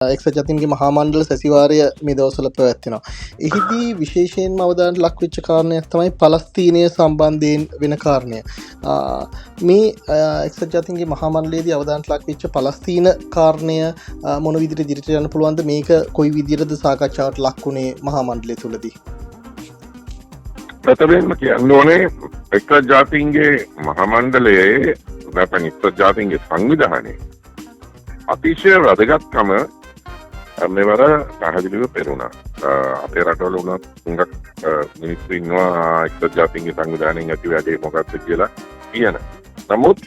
එක්සත් ජාතීන්ගේ මහා මණ්ඩල සැසිවාරය මේ දවස්වල පැවැත්වෙනවා. එහිදී විශේෂයෙන්ම අවධානයට ලක් වෙච්ච කාරණයක් තමයි පලස්තීනය සම්බන්ධයෙන් වෙන කාරණය. මේ එක්සත් ජාතීන්ගේ මහා මණ්ඩලයේදී අවධානයට ලක් වෙච්ච පලස්තීන කාරණය මොන විදිහට ඉදිරියට යන්න පුළුවන්ද? මේක කොයි විදිහටද සාකච්ඡාවට ලක් වුණේ මහා මණ්ඩලය තුලදී? ප්‍රථමයෙන්ම කියන්න ඕනේ එක්සත් ජාතීන්ගේ මහා මණ්ඩලයේ නැත්නම් එක්සත් ජාතීන්ගේ සංවිධානයේ අතිශය වැදගත්කම මෙවර පැහැදිලිව පෙරුණා. අපේ රටවල උනත් හුඟක් මිනිස්සු ඉන්නවා එක්සත් ජාතීන්ගේ සංවිධානයෙන් ඇති වැඩේ මොකක්ද කියලා කියන. නමුත්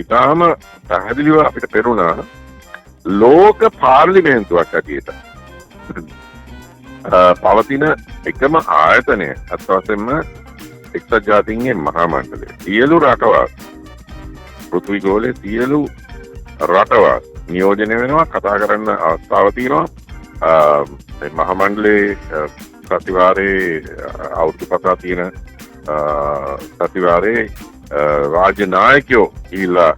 ඊටාම පැහැදිලිව අපිට පෙරුණා ලෝක පාර්ලිමේන්තුවක් ඇටියට පවතින එකම ආයතනය අත් වශයෙන්ම එක්සත් ජාතීන්ගේ මහා මණ්ඩලය. සියලු රටවල් පෘථිවි ගෝලයේ සියලු රටවල් නියෝජනය වෙනවා, කතා කරන්න අවස්ථාව තියෙනවා. මහා මණ්ඩලයේ සතිවාරයේ අවුරුදු පතා තියෙන සතිවාරයේ රාජ්‍ය නායකයෝ ගිහිල්ලා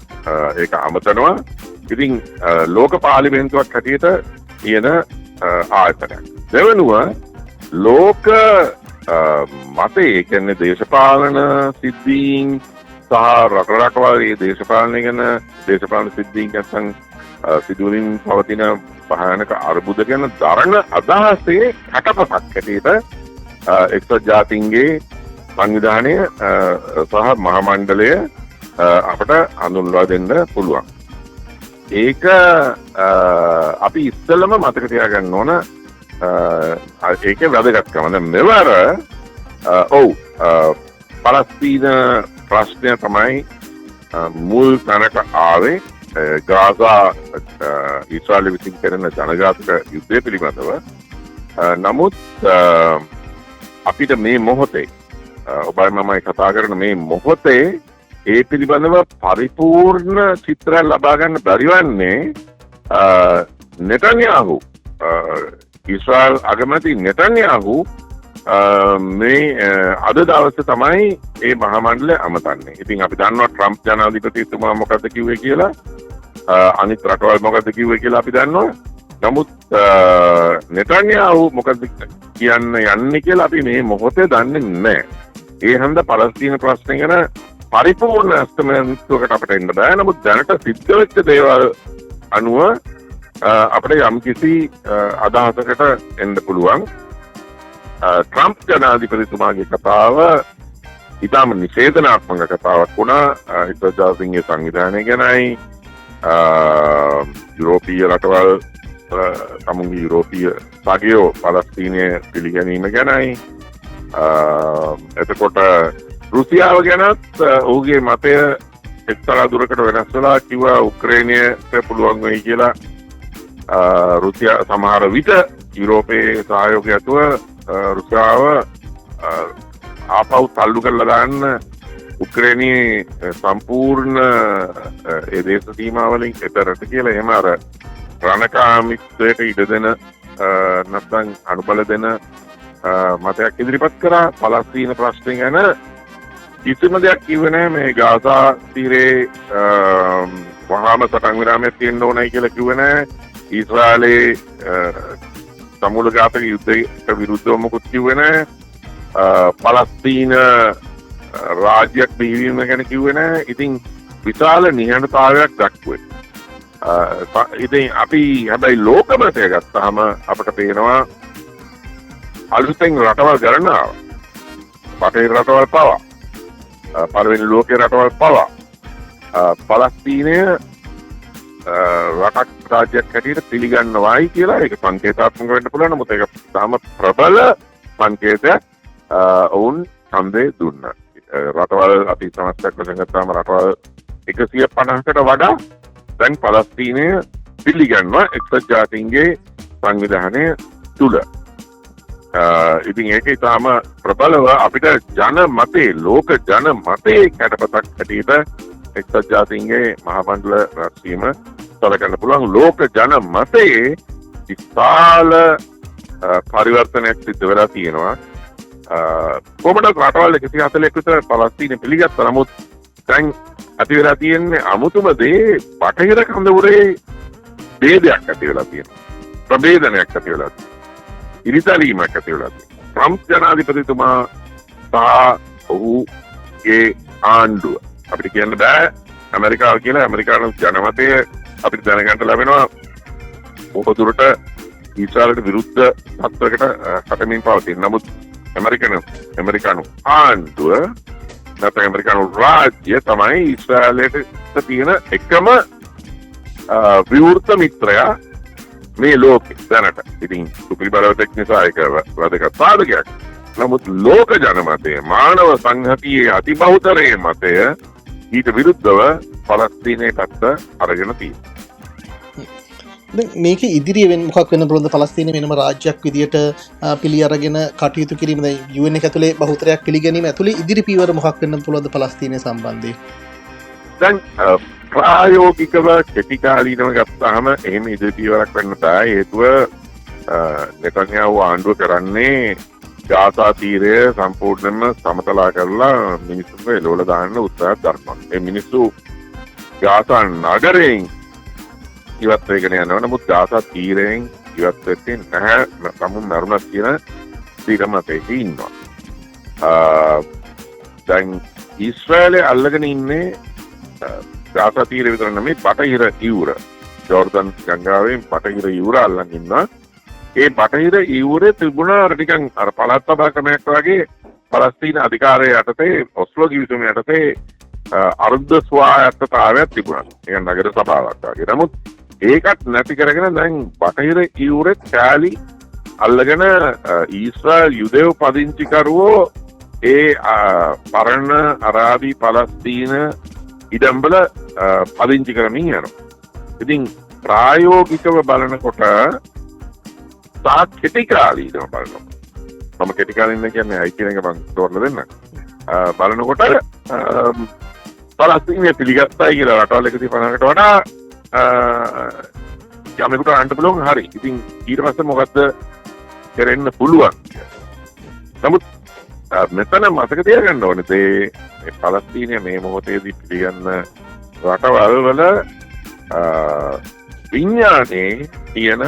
ඒක අමතනවා. ඉතින් ලෝක පාර්ලිමේන්තුවක් හැටියට තියෙන ආයතනයක්. දෙවනුව ලෝක මතේ කියන්නේ දේශපාලන සිද්ධීන් සහ රටවල්ගේ දේශපාලනය ගැන දේශපාලන සිද්ධීන් නැත්නම් සිදුවීම් පවතින භයානක අර්බුද ගැන දරන අදහසේ කටපතක් හැටියට එක්සත් ජාතීන්ගේ සංවිධානය සහ මහා මණ්ඩලය අපට හඳුන්වා දෙන්න පුළුවන්. ඒක අපි ඉස්සෙල්ලම මතක තියාගන්න ඕන. ඒකේ වැදගත්කම. දැන් මෙවර පලස්තීන ප්‍රශ්නය තමයි මුල් තැනක ආවේ. ගාසා ඊශ්‍රායලය විසින් කරන ජනඝාතක යුද්ධය පිළිබඳව. නමුත් අපිට මේ මොහොතේ ඔබයි මමයි කතා කරන මේ මොහොතේ ඒ පිළිබඳව පරිපූර්ණ චිත්‍රයක් ලබා ගන්න බැරි වන්නේ නෙතන්යාහු ඊශ්‍රායල් අගමැති නෙතන්යාහු මේ අද දවසේ තමයි මේ මහා මණ්ඩලය අමතන්නේ. ඉතින් අපි දන්නවා ට්‍රම්ප් ජනාධිපතිතුමා මොකද්ද කිව්වේ කියලා. අනිත් රටවල් මොකද්ද කිව්වේ කියලා අපි දන්නවා. නමුත් නෙතන්යාහු මොකද්ද කියන්න යන්නේ කියලා අපි මේ මොහොතේ දන්නේ නැහැ. ඒ හන්ද පලස්තීන ප්‍රශ්නය ගැන පරිපූර්ණ අස්තමයන්තුවකට අපට එන්න බෑ. නමුත් දැනට සිද්ධ වෙච්ච දේවල් අනුව අපිට යම් කිසි අදහසකට එන්න පුළුවන්. ට්‍රම්ප් ජනාධිපතිතුමාගේ කතාව ඉතාම නිෂේධනාත්මක කතාවක් වුණා. එක්සත් ජාතීන්ගේ සංවිධානය ගැනයි යුරෝපීය රටවල් තමුන්ගේ යුරෝපීය සගයෝ පලස්තීනය පිළිගැනීම ගැනයි. එතකොට රුසියාව ගැනත් ඔහුගේ මතය එක්තරා දුරකට වෙනස් වෙලා කිව්වා උක්‍රේනයට පුළුවන් වෙයි කියලා. රුසියා සමහර විට යුරෝපයේ සහයෝගය ඇතුව රුසියාව ආපහු තල්ලු කරලා දාන්න උක්‍රේනයේ සම්පූර්ණ ඒ දේශ සීමාවලින් එතරට කියලා එහෙම අර රණකාමිත්වයට ඉඩ දෙන නැත්නම් අනුබල දෙන මතයක් ඉදිරිපත් කරා. පලස්තීන ප්‍රශ්නය ගැන කිසිම දෙයක් කිව්වේ නැහැ. මේ ගාසා තීරේ වහාම සටන් විරාමයක් තියෙන්න ඕනයි කියලා කිව්වේ නැහැ. ඊශ්‍රායලයේ සමූලඝාතක යුද්ධයට විරුද්ධව මොකුත් කිව්වේ නැහැ. පලස්තීන රාජ්‍යයක් බිහිවීම ගැන කිව්වේ නැහැ. ඉතින් විශාල නිහඬතාවයක් දක්වුවේ. ඉතින් අපි හැබැයි ලෝකමතය ගත්තාම අපට පේනවා අලුතෙන් රටවල් ගණනාව. බටහිර රටවල් පවා පළවෙනි ලෝකයේ රටවල් පවා පලස්තීනය රටක් රාජ්‍යයක් හැටියට පිළිගන්නවායි කියලා ඒක සංකේතාත්මක වෙන්න පුළුවන්. නමුත් ඒක තාම ප්‍රබල සංකේතයක්. ඔවුන් ඡන්දේ දුන්නා. රටවල් අපි සමස්තයක් වශයෙන් ගත්තාම රටවල් 150කට වඩා දැන් පලස්තීනය පිළිගන්නවා එක්සත් ජාතීන්ගේ සංවිධානය තුල. ඉතින් ඒක ඉතාම ප්‍රබලව අපිට ජනමතේ ලෝක ජනමතේ කැටපතක් හැටියට එක්සත් ජාතීන්ගේ මහා මණ්ඩල රැස්වීම සලකන්න පුළුවන්. ලෝක ජනමතේ විශාල පරිවර්තනයක් සිද්ධ වෙලා තියෙනවා. කොහොමද රටවල් 140ක් විතර පලස්තීන පිළිගත්තා. නමුත් දැන් ඇති වෙලා තියෙන්නේ අමුතුම දේ බටහිර කඳවුරේ භේදයක් ඇති වෙලා තියෙනවා. ප්‍රභේදනයක් ඇති වෙලා තියෙනවා. ඉරිතලීමක් ඇති වෙලා තියෙනවා. ට්‍රම්ප් ජනාධිපතිතුමා සහ ඔහුගේ ආණ්ඩුව අපිට කියන්න බෑ ඇමරිකාව කියලා. ඇමරිකානු ජනමතය අපිට දැනගන්න ලැබෙනවා බොහෝ ඊශ්‍රායලට විරුද්ධ තත්ත්වයකට කටමින් පවතින. නමුත් ඇමරිකානු ආණ්ඩුව නැත්නම් ඇමරිකානු රාජ්‍ය තමයි ඊශ්‍රායලයට තියෙන එකම විවෘත මිත්‍රයා මේ ලෝකෙ දැනට. ඉතින් සුපිරිබලව නිසා ඒක වැදගත් සාධකයක්. නමුත් ලෝක ජනමතය මානව සංහතියේ අතිබහුතරයේ මතය ඊට විරුද්ධව පලස්තීනයේ පැත්ත අරගෙන තියෙනවා. මේක ඉදිරියෙන් මොකක් වෙන්න පුළුවන්ද? පලස්තීනය වෙනම රාජ්‍යයක් විදියට පිළි අරගෙන කටයුතු කිරීම, දැන් UN එක ඇතුලේ බහුතරයක් පිළිගැනීම ඇතුලේ ඉදිරි පියවර මොකක් වෙන්න පුළුවන්ද පලස්තීනය සම්බන්ධයෙන්? දැන් ප්‍රායෝගිකව කෙටි කාලීනව ගත්තාම එහෙම ඉදිරි පියවරක් වෙන්න බෑ. හේතුව නෙතන්යාහු ආණ්ඩුව කරන්නේ ගාසා තීරය සම්පූර්ණයෙන්ම සමතලා කරලා මිනිස්සුන්ව එළවලා දාන්න උත්සාහයක් දරනවා. මේ මිනිස්සු ගාසා නගරයෙන් ඉවත් වෙගෙන යනවා. නමුත් ගාසා තීරයෙන් ඉවත් වෙන්නේ නැහැ. තමුන් මරුණා කියන තීරමතයක ඉන්නවා. දැන් ඊශ්‍රායලය අල්ලගෙන ඉන්නේ ගාසා තීරය විතර නෙමෙයි, බටහිර ඉවුර. ජෝර්දන් ගංගාවෙන් බටහිර ඉවුර අල්ලන් ඉන්නවා. ඒ බටහිර ඉවුරේ තිබුණා ටිකන් අර පළාත් සභා ක්‍රමයක් වගේ පලස්තීන අධිකාරය යටතේ ඔස්ලෝ කිවිසුම යටතේ අර්ධ ස්වායත්තතාවයක් තිබුණා. ඒ නගර සභාවක් වගේ. නමුත් ඒකත් නැති කරගෙන දැන් බටහිර ඉවුරේ කෑලි අල්ලගෙන ඊශ්‍රායල් යුදෙව් පදිංචිකරුවෝ ඒ පරණ අරාබි පලස්තීන ඉඩම්බල පදිංචි කරමින් යනවා. ඉතින් ප්‍රායෝගිකව බලනකොට තා කෙටි කාලීනව බලනවා. මම කෙටි කාලීන කියන්නේ අයි කියන එක මම තෝරලා දෙන්න. බලනකොට පලස්තීනය පිළිගත්තයි කියලා රටවල් 150කට වඩා යමෙකුට අහන්න පුළුවන්. හරි. ඉතින් ඊට පස්සේ මොකද්ද කරන්න පුළුවන්? නමුත් මෙතන මතක තියාගන්න ඕනේ මේ පලස්තීනය මේ මොහොතේදී පිළිගන්න රටවල් වල විඥානයේ තියෙන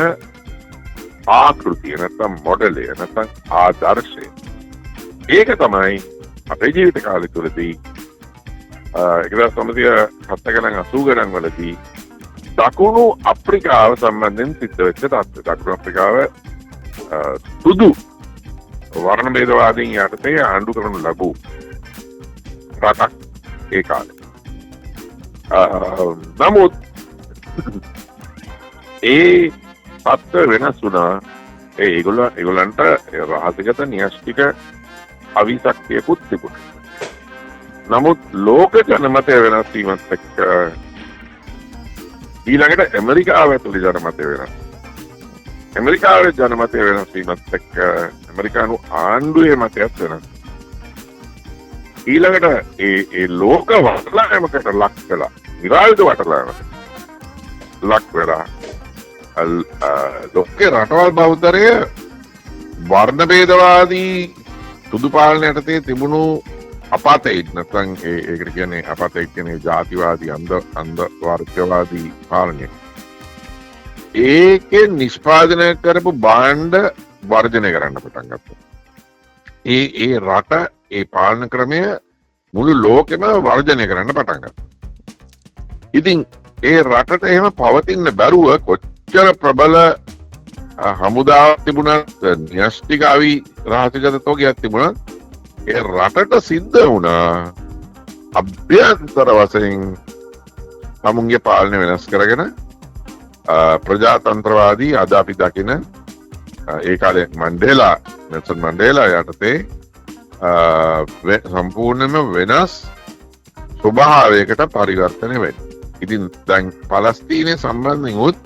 ආකෘතිය නැත්නම් මොඩලය නැත්නම් ආදර්ශය, ඒක තමයි අපේ ජීවිත කාලය තුළදී 1970 ගණන් 80 ගණන් වලදී දකුණු අප්‍රිකාව සම්බන්ධයෙන් සිද්ධ වෙච්ච තත්ත්වය. දකුණු අප්‍රිකාව සුදු වර්ණ භේදවාදීන් යටතේ ආණ්ඩු කරනු ලැබූ රටක් ඒ කාලේ. නමුත් ඒ තත්ත්වය වෙනස් වුණා. ඒගොල්ලන්ට රහසිගත න්‍යෂ්ටික අවිශක්තියකුත් තිබුණා. නමුත් ලෝක ජනමතය වෙනස් වීමත් එක්ක ඊළඟට ඇමරිකාව ඇතුළේ ජනමතය වෙනස්. ඇමරිකාවේ ජනමතය වෙනස් වීමත් එක්ක ඇමරිකානු ආණ්ඩුවේ මතයත් වෙනස්. ඊළඟට ඒ ලෝක වටලෑමකට ලක් වෙලා, විරායුධ වටලෑමකට ලක් වෙලා ලෝකේ රටවල් බහුතරය වර්ණ භේදවාදී සුදු පාලන යටතේ තිබුණු අපාතයිඩ් නැත්නම් ඒකට කියන්නේ අපාතයිඩ් කියන්නේ ජාතිවාදී අන්ධ වර්ගවාදී පාලනය. ඒකෙන් නිෂ්පාදනය කරපු භාණ්ඩ වර්ජනය කරන්න පටන් ගත්තා. ඒ රට ඒ පාලන ක්‍රමය මුළු ලෝකෙම වර්ජනය කරන්න පටන් ගත්තා. ඉතින් ඒ රටට එහෙම පවතින්න බැරුව කොච්චර ප්‍රබල හමුදාවක් තිබුණත්, න්‍යෂ්ටික රහසිගත තෝගයක් තිබුණත්, ඒ රටට සිද්ධ වුණා අභ්‍යන්තර වශයෙන් තමුන්ගේ පාලනය වෙනස් කරගෙන ප්‍රජාතන්ත්‍රවාදී අද අපි දකින ඒ කාලේ නෙල්සන් මැන්ඩේලා යටතේ සම්පූර්ණයෙන්ම වෙනස් ස්වභාවයකට පරිවර්තනය වෙන්නේ. ඉතින් දැන් පලස්තීනය සම්බන්ධයෙන් උත්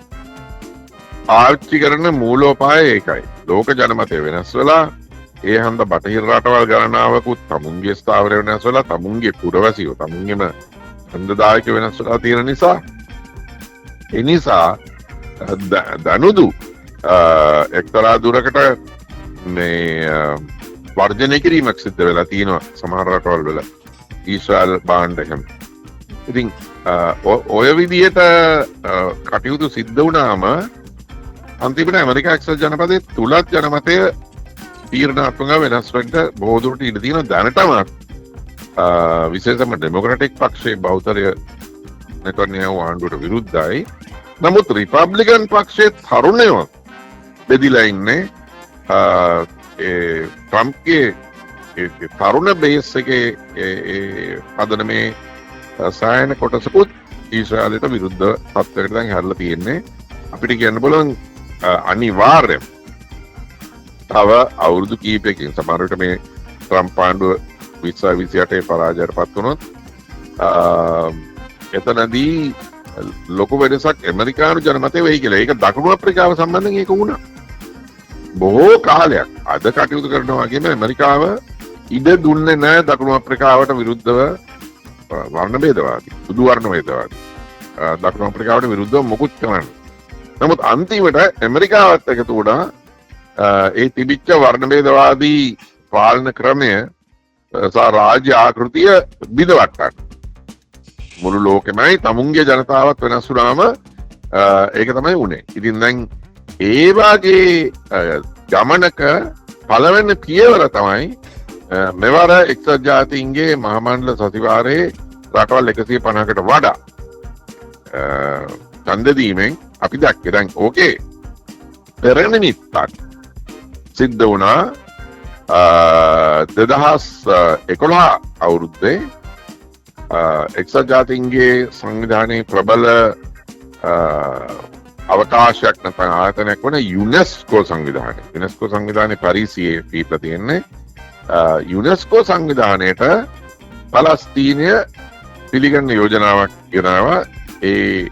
ආච්චි කරන මූලෝපාය ඒකයි. ලෝක ජනමතය වෙනස් වෙලා ඒ හන්ද බටහිර රටවල් ගණනාවකුත් තමුන්ගේ ස්ථාවරය වෙනස් වෙලා, තමුන්ගේ පුරවැසියෝ තමුන්ගේම ඡන්දදායක වෙනස් වෙලා තියෙන නිසා, ඒ නිසා දනුදු එක්තරා දුරකට මේ වර්ජනය කිරීමක් සිද්ධ වෙලා තියෙනවා සමහර රටවල් වල ඊශ්‍රායල් භාණ්ඩ එහෙම. ඉතින් ඔය විදියට කටයුතු සිද්ධ වුණාම අන්තිමට ඇමරිකා එක්සත් ජනපදයේ තුලත් ජනමතය තීරණාත්මක වෙනස් වෙන්න බොහෝ දුරට ඉඩ තියෙන දැනටමත් විශේෂයෙන්ම ඩෙමොක්‍රැටික් පක්ෂයේ බහුතරය නෙතන්යාහු ආණ්ඩුවට විරුද්ධයි. නමුත් රිපබ්ලිකන් පක්ෂයේ තරුණයෝ බෙදිලා ඉන්නේ ට්‍රම්ප්ගේ තරුණ බේස් එකේ පදනමේ සායන කොටසකුත් ඊශ්‍රායලයට විරුද්ධ තත්ත්වයකට දැන් හැරලා තියෙන්නේ. අපිට කියන්න බලන් අනිවාර්යයෙන් තව අවුරුදු කීපයකින් සමහර විට මේ ට්‍රම්ප් ආණ්ඩුව 2028 පරාජයට පත් වුණොත් එතනදී ලොකු වෙනසක් ඇමරිකානු ජනමතය වෙයි කියලා. ඒක දකුණු අප්‍රිකාව සම්බන්ධයෙන් ඒක වුණා. බොහෝ කාලයක් අද කටයුතු කරනවා වගේම ඇමරිකාව ඉඩ දුන්නේ නැහැ දකුණු අප්‍රිකාවට විරුද්ධව වර්ණ භේදවාදී, සුදු වර්ණ භේදවාදී දකුණු අප්‍රිකාවට විරුද්ධව මොකුත් කරන්නේ. නමුත් අන්තිමට ඇමරිකාවත් එකතු වුණා ඒ තිබිච්ච වර්ණ භේදවාදී පාලන ක්‍රමය සහ රාජ්‍ය ආකෘතිය බිඳවට්ටන්න. මුළු ලෝකෙමයි තමුන්ගේ ජනතාවත් වෙනස් වුණාම ඒක තමයි වුණේ. ඉතින් දැන් ඒ වගේ ගමනක පළවෙනි පියවර තමයි මෙවර එක්සත් ජාතීන්ගේ මහමණ්ඩල සතිවාරයේ රටවල් 150කට වඩා ඡන්ද දීමෙන් අපි දැක්කේ දැන් ඕකේ පෙරනිමිත්තක් සිද්ධ වුණා 2011 අවුරුද්දේ එක්සත් ජාතීන්ගේ සංවිධානයේ ප්‍රබල අවකාශයක් නැත්නම් ආයතනයක් වන යුනෙස්කෝ සංවිධානය. යුනෙස්කෝ සංවිධානයේ පරිසියේ පිටලා තියෙන්නේ. යුනෙස්කෝ සංවිධානයට පලස්තීනය පිළිගන්න යෝජනාවක් ගෙනාවා. ඒ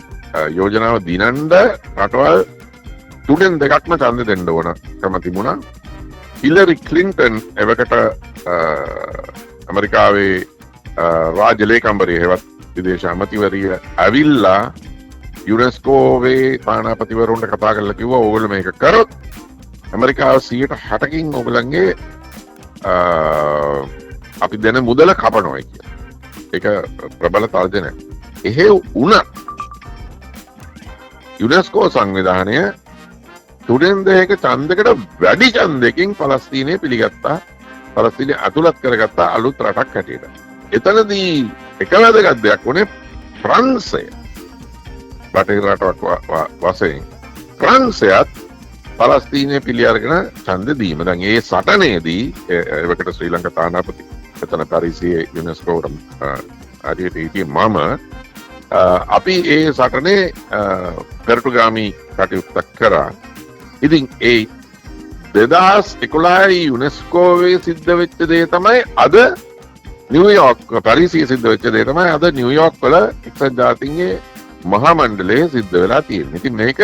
යෝජනාව දිනන්න රටවල් 3-2ක්ම ඡන්ද දෙන්න ඕන කම තිබුණා. හිලරි ක්ලින්ටන් එවකට ඇමරිකාවේ රාජ්‍ය ලේකම්වරිය හෙවත් විදේශ අමාත්‍යවරිය ඇවිල්ලා යුනෙස්කෝවේ තානාපතිවරුන්ට කතා කරලා කිව්වා ඕගොල්ලෝ මේක කරොත් ඇමරිකාව 60%කින් ඕගොල්ලන්ගේ අපි දෙන මුදල කපනවා කියලා. ඒක ප්‍රබල තර්ජනයක්. එහෙ වුණා යුනෙස්කෝ සංවිධානය 3-2ක ඡන්දයකට වැඩි ඡන්දයකින් පලස්තීනය පිළිගත්තා. පලස්තීනය අතුලත් කරගත්තා අලුත් රටක් හැටියට. එතනදී එක වැදගත් දෙයක් වුණේ ප්‍රංශය. බටහිර රටක් වශයෙන් ප්‍රංශයත් පලස්තීනය පිළි අරගෙන ඡන්ද දීම. දැන් ඒ සටනේදී එවකට ශ්‍රී ලංකා තානාපති එතන පරිසියේ යුනෙස්කෝට හරියට හිටියේ මම අපි ඒ සටනේ පෙරටුගාමී කටයුත්තක් කරා. ඉතින් ඒ 2011 යුනෙස්කෝවේ සිද්ධ වෙච්ච දේ තමයි අද නිව්යෝර්ක් පරිසියේ සිද්ධ වෙච්ච දේ තමයි අද නිව්යෝර්ක් වල එක්සත් ජාතීන්ගේ මහා මණ්ඩලයේ සිද්ධ වෙලා තියෙන්නේ. ඉතින් මේක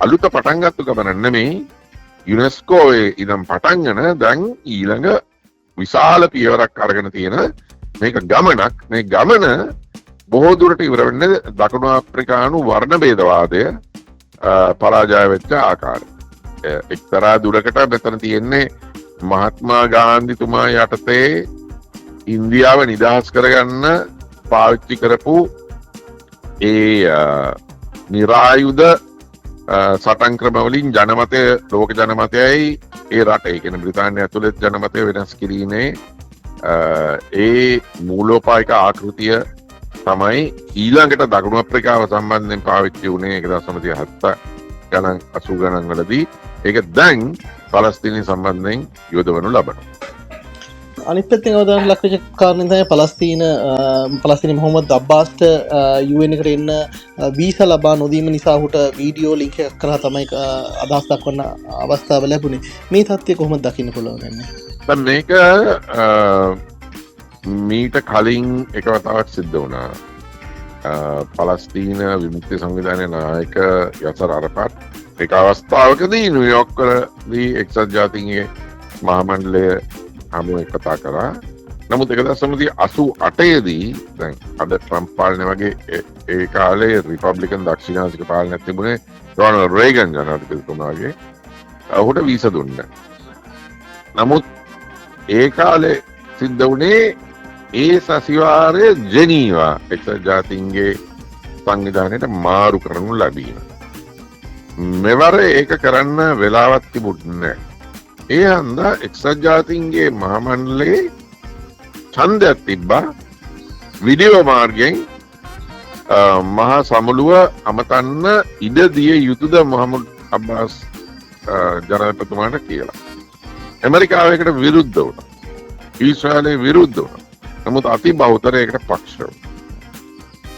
අලුත පටන් ගත්ත ගමන නෙමෙයි. යුනෙස්කෝවේ ඉඳන් පටන්ගෙන දැන් ඊළඟ විශාල පියවරක් අරගෙන තියෙන මේක ගමනක්. මේ ගමන බොහෝ දුරට ඉවර වෙන්නේ දකුණු අප්‍රිකානු වර්ණ භේදවාදය පරාජය වෙච්ච ආකාරය. එක්තරා දුරකට මෙතන තියෙන්නේ මහත්මා ගාන්ධිතුමා යටතේ ඉන්දියාව නිදහස් කරගන්න පාවිච්චි කරපු ඒ නිරායුධ සටන් ක්‍රමවලින් ජනමතය ලෝක ජනමතයයි ඒ රටේ කියන බ්‍රිතාන්‍ය ඇතුළේ ජනමතය වෙනස් කිරීමේ ඒ මූලෝපායක ආකෘතිය තමයි ඊළඟට දකුණු අප්‍රිකාව සම්බන්ධයෙන් පාවිච්චි වුණේ 1970 ගණන් 80 ගණන් වලදී. ඒක දැන් පලස්තීනය සම්බන්ධයෙන් යොදවනු ලබනවා. අනිත් පැත්තෙන් අවධානය ලක් වෙච්ච කාරණේ තමයි පලස්තීන මොහොමඩ් අබ්බාස්ට UN එකට එන්න වීසා ලබා නොදීම නිසා ඔහුට වීඩියෝ ලින්ක් එකක් කරලා තමයි අදහස් දක්වන්න අවස්ථාව ලැබුණේ. මේ තත්ත්වය කොහොමද දකින්න පුළුවන් වෙන්නේ? දැන් මේක මීට කලින් එක වතාවක් සිද්ධ වුණා. පලස්තීන විමුක්ති සංවිධානයේ නායක යසර් අරෆාත් එක අවස්ථාවකදී නිව්යෝර්ක් වලදී එක්සත් ජාතීන්ගේ මහා මණ්ඩලය හමුවේ කතා කරා. නමුත් 1988 දී දැන් අද ට්‍රම්ප් පාලනය වගේ ඒ කාලේ රිපබ්ලිකන් දක්ෂිණාසික පාලනයක් තිබුණේ රොනල්ඩ් රේගන් ජනාධිපතිතුමාගේ. ඔහුට වීසා දුන්නා. නමුත් ඒ කාලේ සිද්ධ වුණේ ඒ සැසිවාරය ජෙනීවා එක්සත් ජාතීන්ගේ සංවිධානයට මාරු කරනු ලැබීම. මෙවර ඒක කරන්න වෙලාවත් තිබුණේ. ඒ හන්දා එක්සත් ජාතීන්ගේ මහමණ්ඩලයේ ඡන්දයක් තිබ්බා විඩියෝ මාර්ගයෙන් මහා සමුළුව අමතන්න ඉඩ දිය යුතුද මොහමුඩ් අබ්බාස් ජනාධිපතිතුමාට කියලා. ඇමරිකාවකට විරුද්ධ වුණා. ඊශ්‍රායලයේ විරුද්ධ වුණා. නමුත් අති බහුතරයකට පක්ෂ වුණා.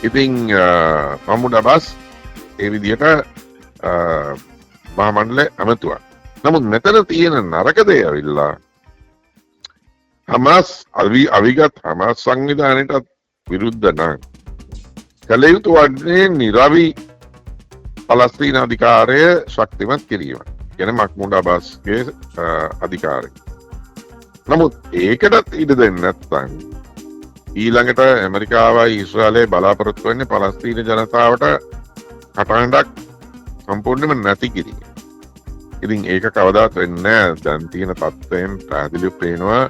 ඉතින් මොහමුඩ් අබ්බාස් ඒ විදිහට මහා මණ්ඩලය ඇමතුවා. නමුත් මෙතන තියෙන නරක දේ ඇවිල්ලා හමාස් අවිගත් හමාස් සංවිධානයටත් විරුද්ධ නම් කළ යුතු වන්නේ නිරවි පලස්තීන අධිකාරය ශක්තිමත් කිරීම. ගැන මහ්මූඩ් අබ්බාස්ගේ අධිකාරය. නමුත් ඒකටත් ඉඩ දෙන්නේ නැත්නම් ඊළඟට ඇමරිකාවයි ඊශ්‍රායලය බලාපොරොත්තු වෙන්නේ පලස්තීන ජනතාවට කටහඬක් සම්පූර්ණයෙන්ම නැති කිරීම. ඉතින් ඒක කවදාත් වෙන්නේ නැහැ. දැන් තියෙන තත්ත්වයෙන් පැහැදිලිව පේනවා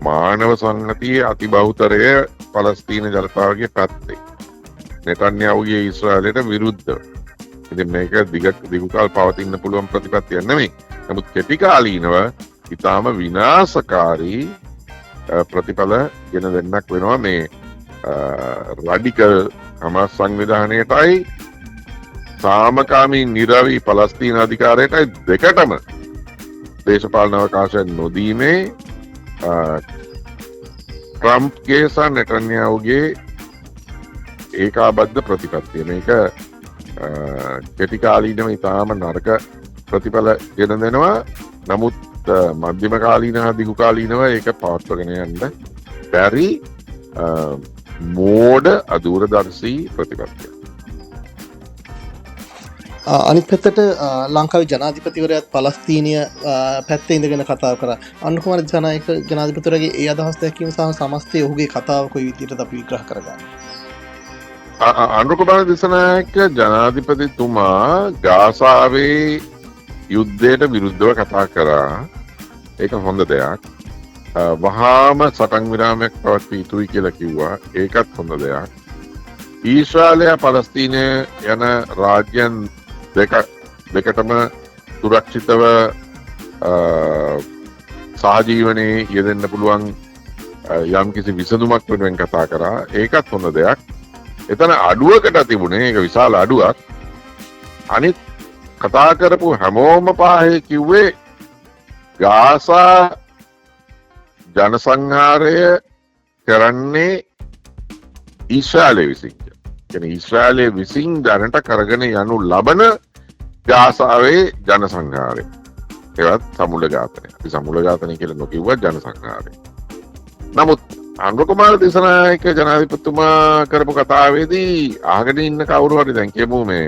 මානව සංහතියේ අතිබහුතරය පලස්තීන ජනතාවගේ පැත්තේ. නෙතන්යාහුගේ ඊශ්‍රායලයට විරුද්ධව. ඉතින් මේක දිගුකල් පවතින්න පුළුවන් ප්‍රතිපත්තියක් නෙමෙයි. නමුත් කෙටි කාලීනව ඉතාම විනාශකාරී ප්‍රතිඵල ගෙන දෙන්නක් වෙනවා මේ රැඩිකල් හමාස් සංවිධානයටයි සාමකාමී නිරවි පලස්තීන අධිකාරයටයි දෙකටම දේශපාලන අවකාශය නොදීමේ ට්‍රම්ප්ගේ සහ නෙතන්යාහුගේ ඒකාබද්ධ ප්‍රතිපත්තිය. මේක කෙටි කාලීනව ඉතාම නරක ප්‍රතිඵල ගෙන දෙනවා. නමුත් මධ්‍යම කාලීන හා දිගු කාලීනව ඒක පවත්වගෙන යන්න බැරි මෝඩ අදූරදර්ශී ප්‍රතිපත්තිය. අනිත් පැත්තට ලංකාවේ ජනාධිපතිවරයාත් පලස්තීනය පැත්තේ ඉඳගෙන කතා කරා. අනුර කුමාර ජනායක ජනාධිපතිවරයාගේ ඒ අදහස් දැක්වීම සහ සමස්තය ඔහුගේ කතාව කොයි විදිහටද අපි විග්‍රහ කරගන්නේ? අනුර කුමාර දිසානායක ජනාධිපතිතුමා ගාසාවේ යුද්ධයට විරුද්ධව කතා කරා. ඒක හොඳ දෙයක්. වහාම සටන් විරාමයක් පවත්විය යුතුයි කියලා කිව්වා. ඒකත් හොඳ දෙයක්. ඊශ්‍රායලය පලස්තීනය යන රාජ්‍යයන් දෙකටම සුරක්ෂිතව සහජීවනයේ යෙදෙන්න පුළුවන් යම් කිසි විසඳුමක් වෙනුවෙන් කතා කරා. ඒකත් හොඳ දෙයක්. එතන අඩුවකට තිබුණේ ඒක විශාල අඩුවක්. අනිත් කතා කරපු හැමෝම පාහේ කිව්වේ ගාසා ජනසංහාරය කරන්නේ ඊශ්‍රායලය විසින්. කියන්නේ ඊශ්‍රායලය විසින් දැනට කරගෙන යනු ලබන ගාසාවේ ජනසංහාරය. ඒවත් සමුල ඝාතනය. අපි සමුල ඝාතනය කියලා නොකියුවත් ජනසංහාරය. නමුත් අනුර කුමාර දිසානායක ජනාධිපතිතුමා කරපු කතාවේදී අහගෙන ඉන්න කවුරු හරි දැන් කියමු මේ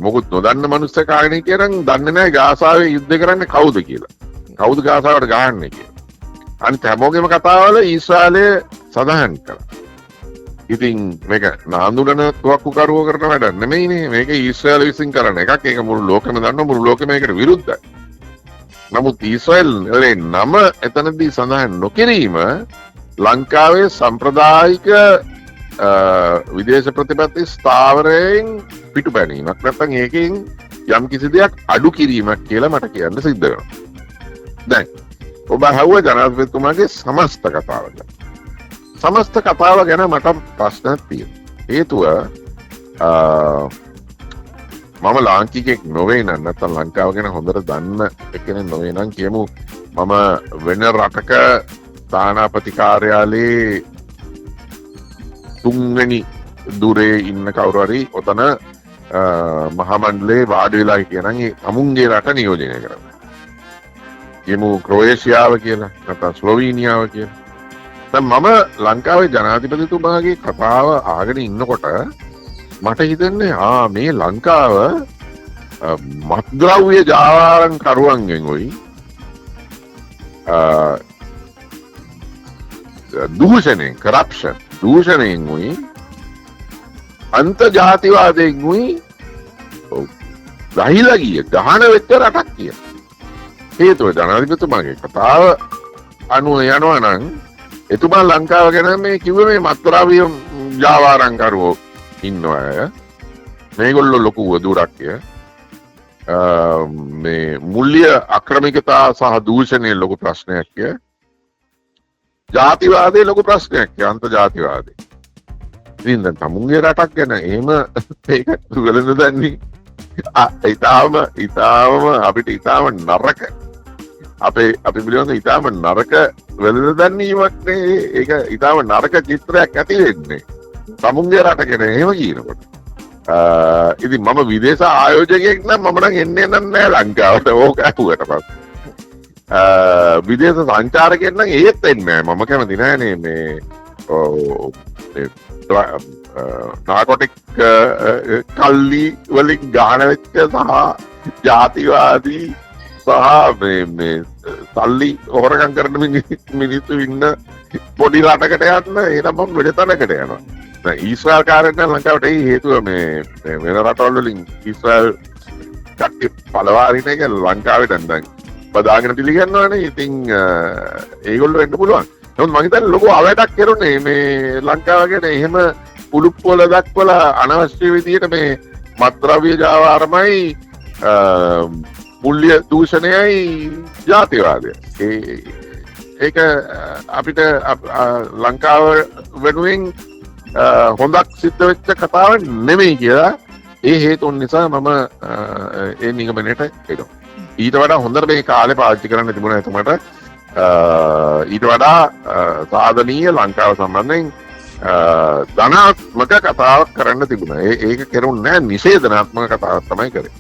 මොකුත් නොදන්න මනුස්සයෙක් ආගෙන කියනනම් දන්නේ නැහැ ගාසාවේ යුද්ධ කරන්නේ කවුද කියලා. කවුද ගාසාවට ගහන්නේ කියලා. අනිත් හැමෝගෙම කතාවල ඊශ්‍රායලය සඳහන් කරා. ඉතින් මේක නාඳුනන තුවක්කු කරුවෝ කරන වැඩක් නෙමෙයිනේ. මේක ඊශ්‍රායල විසින් කරන එකක්. ඒක මුළු ලෝකෙම දන්නවා. මුළු ලෝකෙම ඒකට විරුද්ධයි. නමුත් ඊශ්‍රායලේ නම එතනදී සඳහන් නොකිරීම ලංකාවේ සම්ප්‍රදායික විදේශ ප්‍රතිපත්ති ස්ථාවරයෙන් පිටුපැනීමක්. නැත්නම් ඒකෙන් යම් කිසි දෙයක් අඩු කිරීමක් කියලා මට කියන්න සිද්ධ වෙනවා. දැන් ඔබ අහුව ජනාධිපතිතුමාගේ සමස්ත කතාව ගැන. සමස්ත කතාව ගැන මට ප්‍රශ්නයක් තියෙනවා. හේතුව මම ලාංකිකෙක් නොවේ නම් නැත්නම් ලංකාව ගැන හොඳට දන්න කෙනෙක් නොවේ නම් කියමු මම වෙන රටක තානාපති කාර්යාලයේ තුන්වෙනි දුරේ ඉන්න කවුරු හරි ඔතන මහා මණ්ඩලේ වාඩි වෙලා හිටියනම් ඒ අමුන්ගේ රට නියෝජනය කරනවා. කියමු ක්‍රෝේෂියාව කියලා නැත්නම් ස්ලෝවීනියාව කියලා. දැන් මම ලංකාවේ ජනාධිපතිතුමාගේ කතාව අහගෙන ඉන්නකොට මට හිතෙන්නේ මේ ලංකාව මත්ද්‍රව්‍ය ජාවාරම් කරුවන්ගෙන් උයි දූෂණයෙන් කරප්ෂන් දූෂණයෙන් උයි අන්තර්ජාතිවාදයෙන් උයි ගහිලා ගිය ගහන වෙච්ච රටක් කියලා. හේතුව ජනාධිපතිතුමාගේ කතාව අනුව යනවා නම් එතුමා ලංකාව ගැන මේ කිව්වේ මේ මත්ද්‍රව්‍ය ජාවාරම්කරුවෝ ඉන්නවා අය. මේගොල්ලෝ ලොකු වදුරක්ය. මේ මුල්්‍ය අක්‍රමිකතා සහ දූෂණය ලොකු ප්‍රශ්නයක්ය. ජාතිවාදය ලොකු ප්‍රශ්නයක්ය අන්ත ජාතිවාදය. ඉතින් දැන් තමුන්ගේ රටක් ගැන එහෙම ඒක වෙලඳ දන්නේ ඉතාම අපිට ඉතාම නරක අපි පිළිබඳ ඉතාම නරක වෙලඳ දැන්වීමක් නේ. ඒක ඉතාම නරක චිත්‍රයක් ඇති වෙන්නේ තමුන්ගේ රට ගැන එහෙම කියනකොට. ඉතින් මම විදේශ ආයෝජකයෙක් නම් මම නම් එන්නේ නැහැ ලංකාවට ඕක ඇහුවට පස්සේ. විදේශ සංචාරකයෙක් නම් ඒත් එන්නේ නැහැ. මම කැමති නෑනේ මේ නාකොටික් කල්ලි වලින් ගාන වෙච්ච සහ ජාතිවාදී සහ මේ සල්ලි හොරකම් කරන මිනිස්සු ඉන්න පොඩි රටකට යන්න එනම් මම වෙන තැනකට යනවා. ඊශ්‍රායල් කාරයන් ලංකාවට ඒ හේතුව මේ වෙන රටවල් වලින් ඊශ්‍රායල් කට්ටිය පළවාරින එක ලංකාවට දැන් බදාගෙන පිළිගන්නවානේ. ඉතින් ඒගොල්ලෝ වෙන්න පුළුවන්. නමුත් මම හිතන්නේ ලොකු අවයටක් කරුනේ මේ ලංකාව ගැන එහෙම උඩුප්පුවල දක්වලා අනවශ්‍ය විදියට මේ මත්ද්‍රව්‍ය ජාවාරමයි මුල්්‍ය දූෂණයයි ජාතිවාදය. ඒක අපිට ලංකාව වෙනුවෙන් හොඳක් සිද්ධ වෙච්ච කතාවක් නෙමෙයි කියලා ඒ හේතුන් නිසා මම ඒ නිගමනයට එනවා. ඊට වඩා හොඳට මේ කාලේ පාවිච්චි කරන්න තිබුණා එතුමට. ඊට වඩා සාධනීය ලංකාව සම්බන්ධයෙන් ධනාත්මක කතාවක් කරන්න තිබුණා. ඒක කෙරුන්නේ නැහැ, නිෂේධනාත්මක කතාවක් තමයි කරේ.